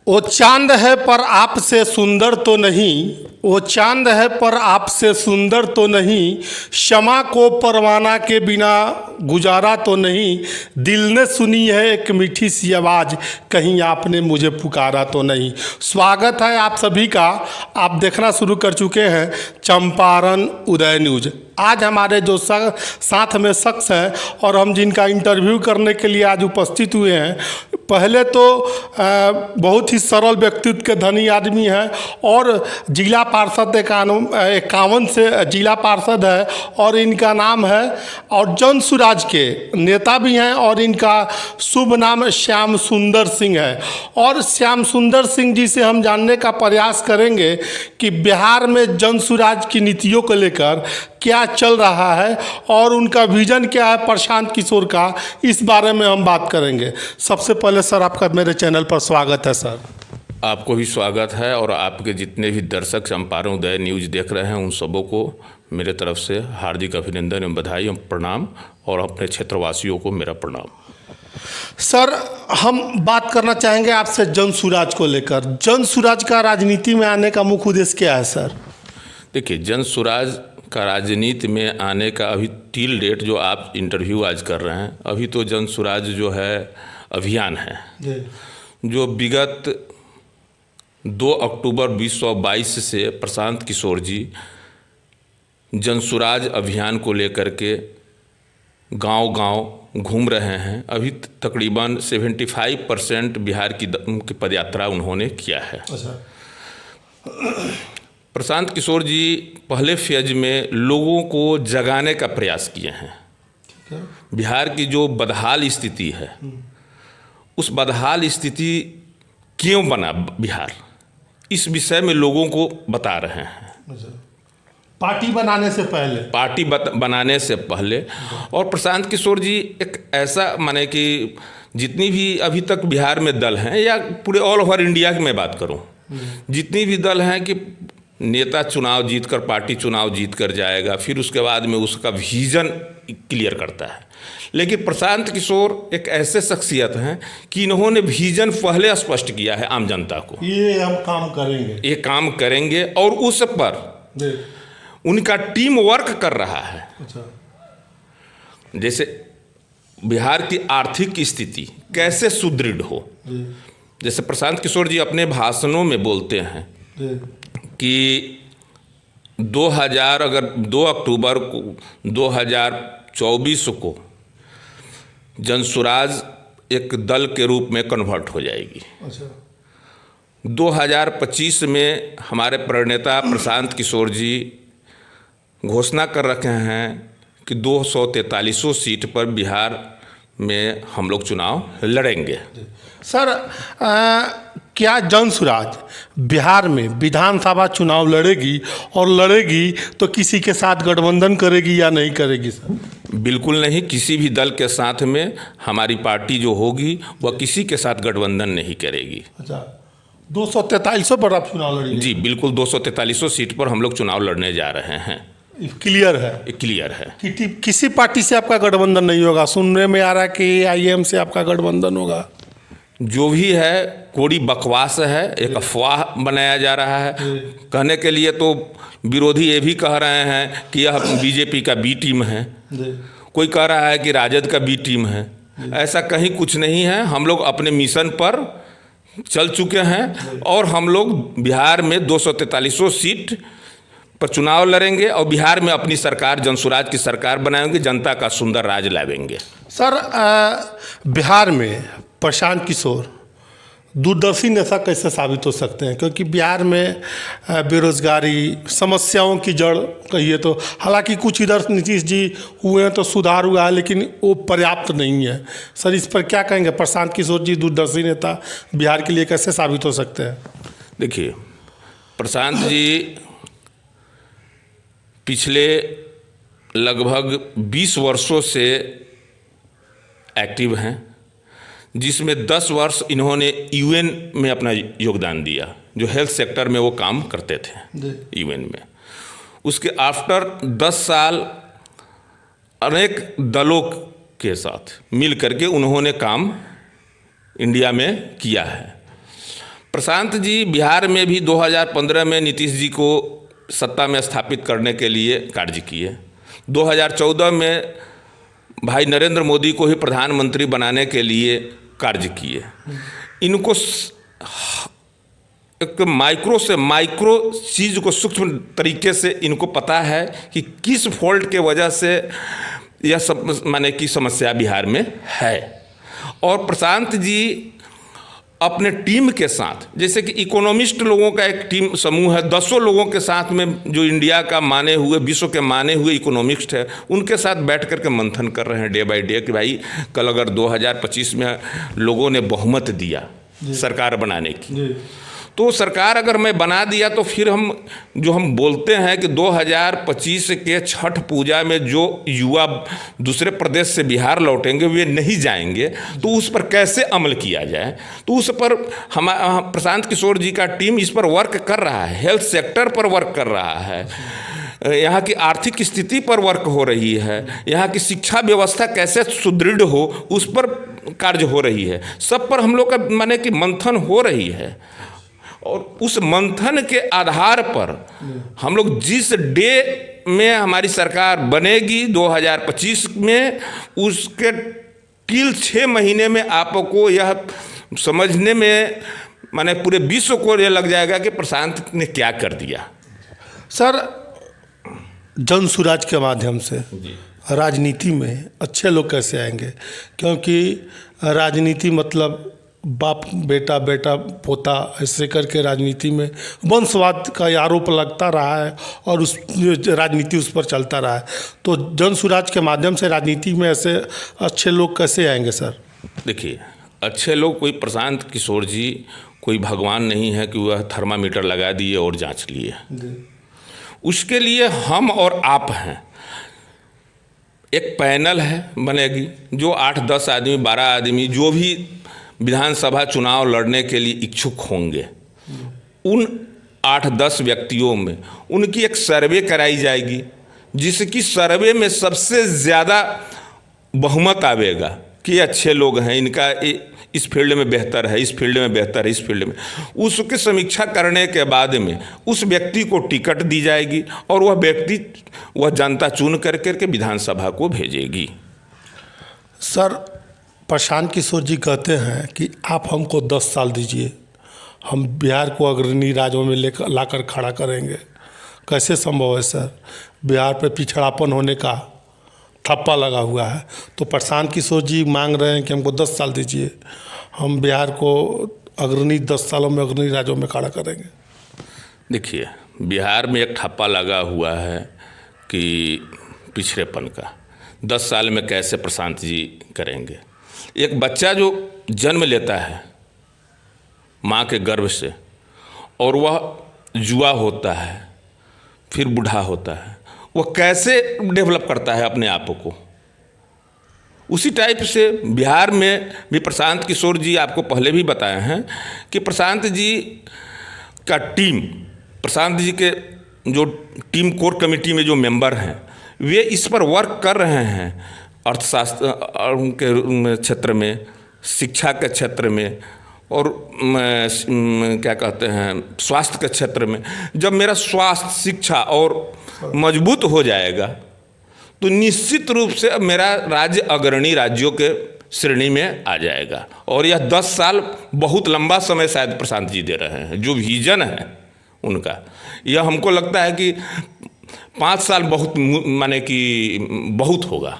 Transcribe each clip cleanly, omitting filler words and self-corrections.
वो चांद है पर आपसे सुंदर तो नहीं, वो चांद है पर आपसे सुंदर तो नहीं, शमा को परवाना के बिना गुजारा तो नहीं, दिल ने सुनी है एक मीठी सी आवाज़, कहीं आपने मुझे पुकारा तो नहीं। स्वागत है आप सभी का। आप देखना शुरू कर चुके हैं चंपारण उदय न्यूज। आज हमारे जो साथ में शख्स हैं और हम जिनका इंटरव्यू करने के लिए आज उपस्थित हुए हैं, पहले तो बहुत ही सरल व्यक्तित्व के धनी आदमी हैं और जिला पार्षद 51 से जिला पार्षद है और इनका नाम है और जन सुराज के नेता भी हैं और इनका शुभ नाम श्याम सुंदर सिंह है। और श्याम सुंदर सिंह जी से हम जानने का प्रयास करेंगे कि बिहार में जन सुराज की नीतियों को लेकर क्या चल रहा है और उनका विजन क्या है प्रशांत किशोर का, इस बारे में हम बात करेंगे। सबसे पहले सर आपका मेरे चैनल पर स्वागत है। सर आपको भी स्वागत है और आपके जितने भी दर्शक चंपारण उदय न्यूज देख रहे हैं उन सबों को मेरे तरफ से हार्दिक अभिनंदन एवं बधाई एवं प्रणाम और अपने क्षेत्रवासियों को मेरा प्रणाम। सर हम बात करना चाहेंगे आपसे जन सुराज को लेकर। जन सुराज का राजनीति में आने का मुख्य उद्देश्य क्या है सर? देखिए, जन सुराज का राजनीति में आने का अभी टिल डेट जो आप इंटरव्यू आज कर रहे हैं, अभी तो जन सुराज जो है अभियान है जो विगत 2 अक्टूबर 2022 से प्रशांत किशोर जी जन सुराज अभियान को लेकर के गांव-गांव घूम रहे हैं। अभी तकरीबन 75% बिहार की पदयात्रा उन्होंने किया है। प्रशांत किशोर जी पहले फेज में लोगों को जगाने का प्रयास किए हैं। बिहार की जो बदहाल स्थिति है, उस बदहाल स्थिति क्यों बना बिहार, इस विषय में लोगों को बता रहे हैं। पार्टी बनाने से पहले और प्रशांत किशोर जी एक ऐसा माने कि जितनी भी अभी तक बिहार में दल हैं या पूरे ऑल ओवर इंडिया की मैं बात करूं, जितनी भी दल हैं कि नेता चुनाव जीतकर पार्टी चुनाव जीत कर जाएगा, फिर उसके बाद में उसका विजन क्लियर करता है। लेकिन प्रशांत किशोर एक ऐसे शख्सियत हैं कि इन्होंने विजन पहले स्पष्ट किया है आम जनता को, ये काम करेंगे और उस पर उनका टीम वर्क कर रहा है। जैसे बिहार की आर्थिक स्थिति कैसे सुदृढ़ हो, जैसे प्रशांत किशोर जी अपने भाषणों में बोलते हैं कि 2 अक्टूबर को 2024 को जनसुराज एक दल के रूप में कन्वर्ट हो जाएगी। 2025 में हमारे प्रणेता प्रशांत किशोर जी घोषणा कर रखे हैं कि 243 सीट पर बिहार में हम लोग चुनाव लड़ेंगे। सर क्या जन सुराज बिहार में विधानसभा चुनाव लड़ेगी और लड़ेगी तो किसी के साथ गठबंधन करेगी या नहीं करेगी सर? बिल्कुल नहीं, किसी भी दल के साथ में हमारी पार्टी जो होगी वह किसी के साथ गठबंधन नहीं करेगी। 243 पर आप चुनाव लड़ेंगे? जी बिल्कुल, 243 सीट पर हम लोग चुनाव लड़ने जा रहे हैं। क्लियर है कि किसी पार्टी से आपका गठबंधन नहीं होगा? सुनने में आ रहा है कि IM से आपका गठबंधन होगा। जो भी है कोड़ी बकवास है, एक अफवाह बनाया जा रहा है। कहने के लिए तो विरोधी ये भी कह रहे हैं कि यह BJP का B टीम है, कोई कह रहा है कि राजद का B टीम है। ऐसा कहीं कुछ नहीं है। हम लोग अपने मिशन पर चल चुके हैं और हम लोग बिहार में 243 सीट पर चुनाव लड़ेंगे और बिहार में अपनी सरकार जनसुराज की सरकार बनाएंगे, जनता का सुंदर राज लावेंगे। सर बिहार में प्रशांत किशोर दूरदर्शी नेता कैसे साबित हो सकते हैं? क्योंकि बिहार में बेरोजगारी समस्याओं की जड़ कहिए तो, हालांकि कुछ इधर नीतीश जी हुए हैं तो सुधार हुआ है, लेकिन वो पर्याप्त नहीं है। सर इस पर क्या कहेंगे? प्रशांत किशोर जी दूरदर्शी नेता बिहार के लिए कैसे साबित हो सकते हैं? देखिए, प्रशांत जी पिछले लगभग 20 वर्षों से एक्टिव हैं, जिसमें 10 वर्ष इन्होंने UN में अपना योगदान दिया, जो हेल्थ सेक्टर में वो काम करते थे UN में। उसके आफ्टर 10 साल अनेक दलों के साथ मिल करके उन्होंने काम इंडिया में किया है। प्रशांत जी बिहार में भी 2015 में नीतीश जी को सत्ता में स्थापित करने के लिए कार्य किए। 2014 में भाई नरेंद्र मोदी को ही प्रधानमंत्री बनाने के लिए कार्य किए। इनको एक माइक्रो से माइक्रो चीज़ को सूक्ष्म तरीके से इनको पता है कि किस फॉल्ट के वजह से यह सब माने की समस्या बिहार में है। और प्रशांत जी अपने टीम के साथ, जैसे कि इकोनॉमिस्ट लोगों का एक टीम समूह है, 10 लोगों के साथ में जो इंडिया का माने हुए, विश्व के माने हुए इकोनॉमिस्ट है, उनके साथ बैठ कर के मंथन कर रहे हैं डे बाय डे कि भाई कल अगर 2025 में लोगों ने बहुमत दिया सरकार बनाने की, तो सरकार अगर मैं बना दिया तो फिर हम बोलते हैं कि 2025 के छठ पूजा में जो युवा दूसरे प्रदेश से बिहार लौटेंगे वे नहीं जाएंगे, तो उस पर कैसे अमल किया जाए। तो उस पर हम प्रशांत किशोर जी का टीम इस पर वर्क कर रहा है, हेल्थ सेक्टर पर वर्क कर रहा है, यहाँ की आर्थिक स्थिति पर वर्क हो रही है, यहाँ की शिक्षा व्यवस्था कैसे सुदृढ़ हो उस पर कार्य हो रही है। सब पर हम लोग का माने कि मंथन हो रही है। और उस मंथन के आधार पर हम लोग जिस डे में हमारी सरकार बनेगी 2025 में, उसके टिल 6 महीने में आपको यह समझने में माने पूरे विश्व को ये लग जाएगा कि प्रशांत ने क्या कर दिया। सर, जन सुराज के माध्यम से राजनीति में अच्छे लोग कैसे आएंगे? क्योंकि राजनीति मतलब बाप बेटा, बेटा पोता, ऐसे करके राजनीति में वंशवाद का आरोप लगता रहा है और उस राजनीति उस पर चलता रहा है। तो जन सुराज के माध्यम से राजनीति में ऐसे अच्छे लोग कैसे आएंगे सर? देखिए, अच्छे लोग कोई प्रशांत किशोर जी कोई भगवान नहीं है कि वह थर्मामीटर लगा दिए और जांच लिए। उसके लिए हम और आप हैं। एक पैनल है बनेगी जो 8-10 आदमी, 12 आदमी जो भी विधानसभा चुनाव लड़ने के लिए इच्छुक होंगे, उन 8-10 व्यक्तियों में उनकी एक सर्वे कराई जाएगी, जिसकी सर्वे में सबसे ज़्यादा बहुमत आवेगा कि अच्छे लोग हैं, इनका इस फील्ड में बेहतर है, इस फील्ड में बेहतर है, इस फील्ड में। उसकी समीक्षा करने के बाद में उस व्यक्ति को टिकट दी जाएगी और वह जनता चुन करके विधानसभा को भेजेगी। सर, प्रशांत किशोर जी कहते हैं कि आप हमको 10 साल दीजिए, हम बिहार को अग्रणी राज्यों में लाकर खड़ा करेंगे। कैसे संभव है सर? बिहार पे पिछड़ापन होने का थप्पा लगा हुआ है। तो प्रशांत किशोर जी मांग रहे हैं कि हमको 10 साल दीजिए, हम बिहार को 10 सालों में अग्रणी राज्यों में खड़ा करेंगे। देखिए, बिहार में एक ठप्पा लगा हुआ है कि पिछड़ेपन का 10 साल में कैसे प्रशांत जी करेंगे। एक बच्चा जो जन्म लेता है माँ के गर्भ से और वह जुआ होता है, फिर बूढ़ा होता है, वह कैसे डेवलप करता है अपने आप को, उसी टाइप से बिहार में भी प्रशांत किशोर जी आपको पहले भी बताए हैं कि प्रशांत जी का टीम, प्रशांत जी के जो टीम कोर कमेटी में जो मेंबर हैं, वे इस पर वर्क कर रहे हैं। अर्थशास्त्र के क्षेत्र में, शिक्षा के क्षेत्र में और क्या कहते हैं स्वास्थ्य के क्षेत्र में। जब मेरा स्वास्थ्य, शिक्षा और मजबूत हो जाएगा तो निश्चित रूप से मेरा राज्य अग्रणी राज्यों के श्रेणी में आ जाएगा। और यह 10 साल बहुत लंबा समय शायद प्रशांत जी दे रहे हैं। जो विजन है उनका, यह हमको लगता है कि 5 साल बहुत माने कि बहुत होगा,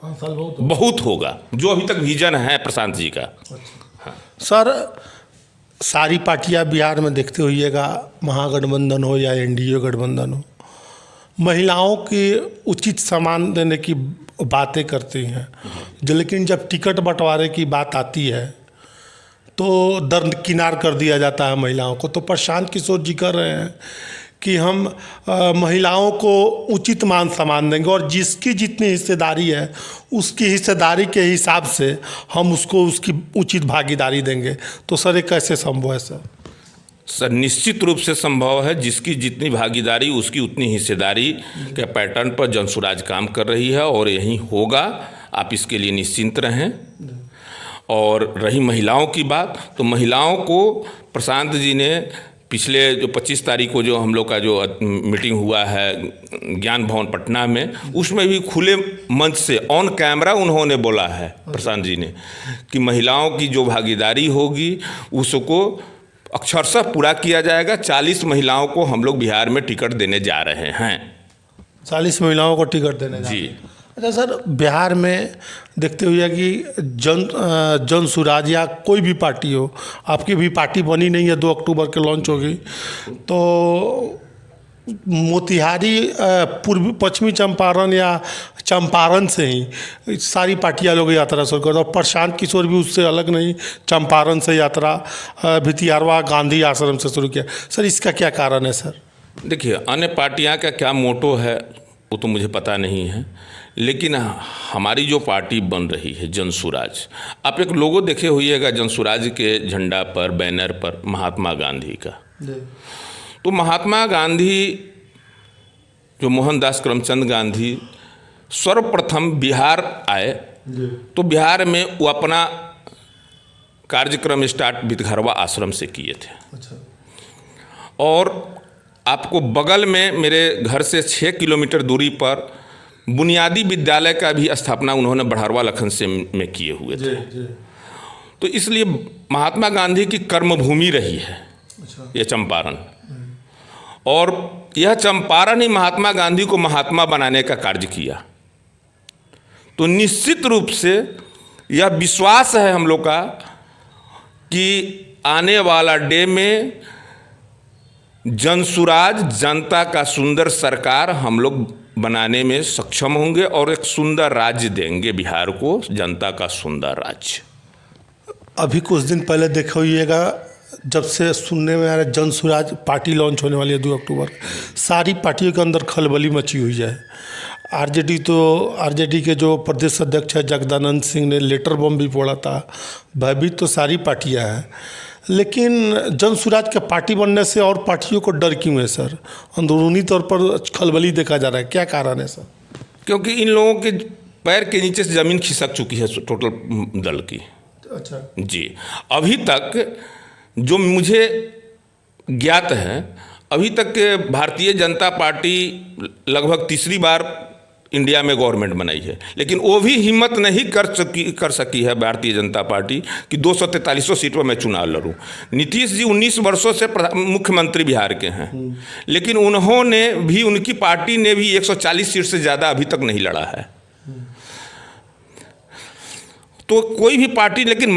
5 साल बहुत होगा जो अभी तक विजन है प्रशांत जी का। हाँ। सर, सारी पार्टियां बिहार में देखते होइएगा, महागठबंधन हो या एनडीए गठबंधन हो, महिलाओं की उचित सम्मान देने की बातें करती हैं, लेकिन जब टिकट बंटवारे की बात आती है तो दरकिनार कर दिया जाता है महिलाओं को। तो प्रशांत किशोर जी कह रहे हैं कि हम महिलाओं को उचित मान सम्मान देंगे और जिसकी जितनी हिस्सेदारी है उसकी हिस्सेदारी के हिसाब से हम उसको उसकी उचित भागीदारी देंगे। तो सर, ये कैसे संभव है सर? सर, निश्चित रूप से संभव है। जिसकी जितनी भागीदारी उसकी उतनी हिस्सेदारी के पैटर्न पर जनसुराज काम कर रही है और यही होगा। आप इसके लिए निश्चिंत रहें। और रही महिलाओं की बात, तो महिलाओं को प्रशांत जी ने पिछले जो 25 तारीख को जो हम लोग का जो मीटिंग हुआ है ज्ञान भवन पटना में, उसमें भी खुले मंच से ऑन कैमरा उन्होंने बोला है प्रशांत जी ने कि महिलाओं की जो भागीदारी होगी उसको अक्षरशः पूरा किया जाएगा। 40 महिलाओं को हम लोग बिहार में टिकट देने जा रहे हैं। 40 महिलाओं को टिकट देने जा रहे हैं। अच्छा सर, बिहार में देखते हुए कि जन सुराज या कोई भी पार्टी हो, आपकी भी पार्टी बनी नहीं है, 2 अक्टूबर के लॉन्च होगी, तो मोतिहारी पूर्वी पश्चिमी चंपारण या चंपारण से ही सारी पार्टियां लोग यात्रा शुरू कर, और प्रशांत किशोर भी उससे अलग नहीं, चंपारण से यात्रा भितियारवा गांधी आश्रम से शुरू किया। सर इसका क्या कारण है सर? देखिए, अन्य पार्टियां का क्या मोटो है वो तो मुझे पता नहीं है, लेकिन हमारी जो पार्टी बन रही है जन सुराज, आप एक लोगो देखे होइएगा जन सुराज के झंडा पर, बैनर पर महात्मा गांधी का। तो महात्मा गांधी जो मोहनदास करमचंद गांधी सर्वप्रथम बिहार आए, तो बिहार में वो अपना कार्यक्रम स्टार्ट भितघरवा आश्रम से किए थे। अच्छा। और आपको बगल में मेरे घर से 6 किलोमीटर दूरी पर बुनियादी विद्यालय का भी स्थापना उन्होंने बढ़ारवा लखन से में किए हुए थे। तो इसलिए महात्मा गांधी की कर्मभूमि रही है ये चंपारण, और यह चंपारण ही महात्मा गांधी को महात्मा बनाने का कार्य किया। तो निश्चित रूप से यह विश्वास है हम लोग का कि आने वाला डे में जनसुराज, जनता का सुंदर सरकार हम लोग बनाने में सक्षम होंगे और एक सुंदर राज्य देंगे बिहार को, जनता का सुंदर राज्य। अभी कुछ दिन पहले देखा होइएगा, जब से सुनने में आ रहा है जन सुराज पार्टी लॉन्च होने वाली है 2 अक्टूबर, सारी पार्टियों के अंदर खलबली मची हुई है। आरजेडी के जो प्रदेश अध्यक्ष है जगदानंद सिंह ने लेटर बम भी फोड़ा था। भयभीत तो सारी पार्टियां हैं, लेकिन जन सुराज के पार्टी बनने से और पार्टियों को डर क्यों है सर? अंदरूनी तौर पर खलबली देखा जा रहा है, क्या कारण है सर? क्योंकि इन लोगों के पैर के नीचे से ज़मीन खिसक चुकी है टोटल दल की। अच्छा जी, अभी तक जो मुझे ज्ञात है, अभी तक भारतीय जनता पार्टी लगभग तीसरी बार इंडिया में गवर्नमेंट बनाई है, लेकिन वो भी हिम्मत नहीं कर सकी है भारतीय जनता पार्टी कि 243 सीटों में चुनाव लड़ूं। नीतीश जी 19 वर्षों से मुख्यमंत्री बिहार के हैं, लेकिन उन्होंने भी, उनकी पार्टी ने भी 140 सीट से ज़्यादा अभी तक नहीं लड़ा है। तो कोई भी पार्टी, लेकिन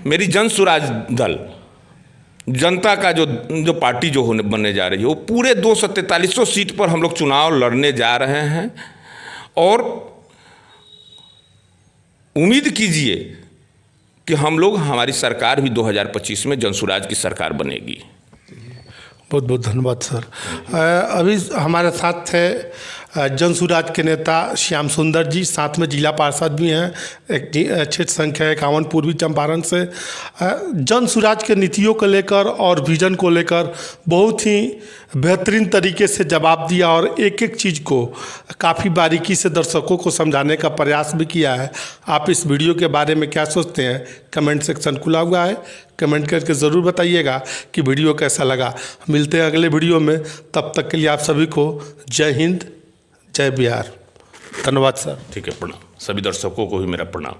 मेरी जन सुराज दल, जनता का जो पार्टी जो बनने जा रही है, वो पूरे 243 सीट पर हम लोग चुनाव लड़ने जा रहे हैं, और उम्मीद कीजिए कि हम लोग, हमारी सरकार भी 2025 में जनसुराज की सरकार बनेगी। बहुत बहुत धन्यवाद सर। अभी हमारे साथ है जनसुराज के नेता श्याम सुंदर जी, साथ में जिला पार्षद भी हैं, एक क्षेत्र संख्या 51 पूर्वी चंपारण से। जनसुराज के नीतियों को लेकर और विजन को लेकर बहुत ही बेहतरीन तरीके से जवाब दिया, और एक एक चीज़ को काफ़ी बारीकी से दर्शकों को समझाने का प्रयास भी किया है। आप इस वीडियो के बारे में क्या सोचते हैं? कमेंट सेक्शन खुला हुआ है, कमेंट करके ज़रूर बताइएगा कि वीडियो कैसा लगा। मिलते हैं अगले वीडियो में, तब तक के लिए आप सभी को जय हिंद, जय बिहार। धन्यवाद सर। ठीक है, प्रणाम। सभी दर्शकों को भी मेरा प्रणाम।